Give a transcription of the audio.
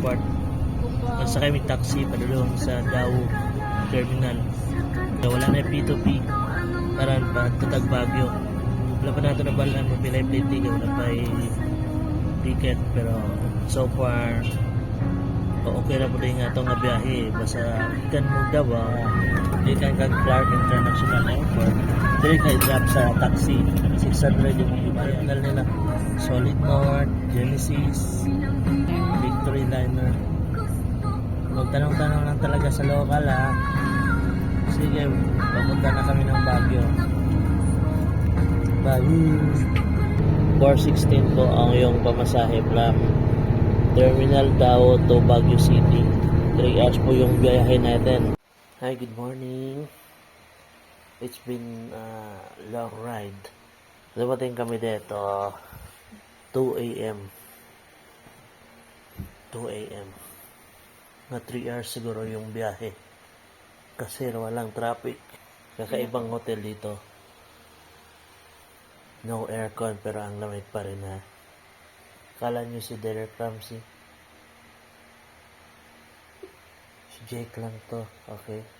airport. Magsakay may taxi padulong sa Davao Terminal. Kaya wala na yung P2P para patutag Baguio. Wala pa nato na balaan mo pilay plate ticket, wala pa ticket, pero so far okay na po din nga itong biyahe. Basta ikan mo daw ikan kag Clark International Airport, dili ka i-drop sa taxi 600 yung ibayan nila. Solid North, Genesis, Victory Liner. Magtanong-tanong lang talaga sa local Sige, papunta na kami ng Baguio. 416 po ang iyong pamasahe from Terminal Davao to Baguio City. 3 hours po yung biyahe natin. Hi, good morning. It's been a long ride. Dumating kami dito 2 a.m. 2 a.m. Na 3 hours siguro yung biyahe. Kasi walang traffic. Kakaibang hotel dito. No aircon pero ang lamig pa rin Kala nyo si Derek Ramsey. Si Jake lang to. Okay.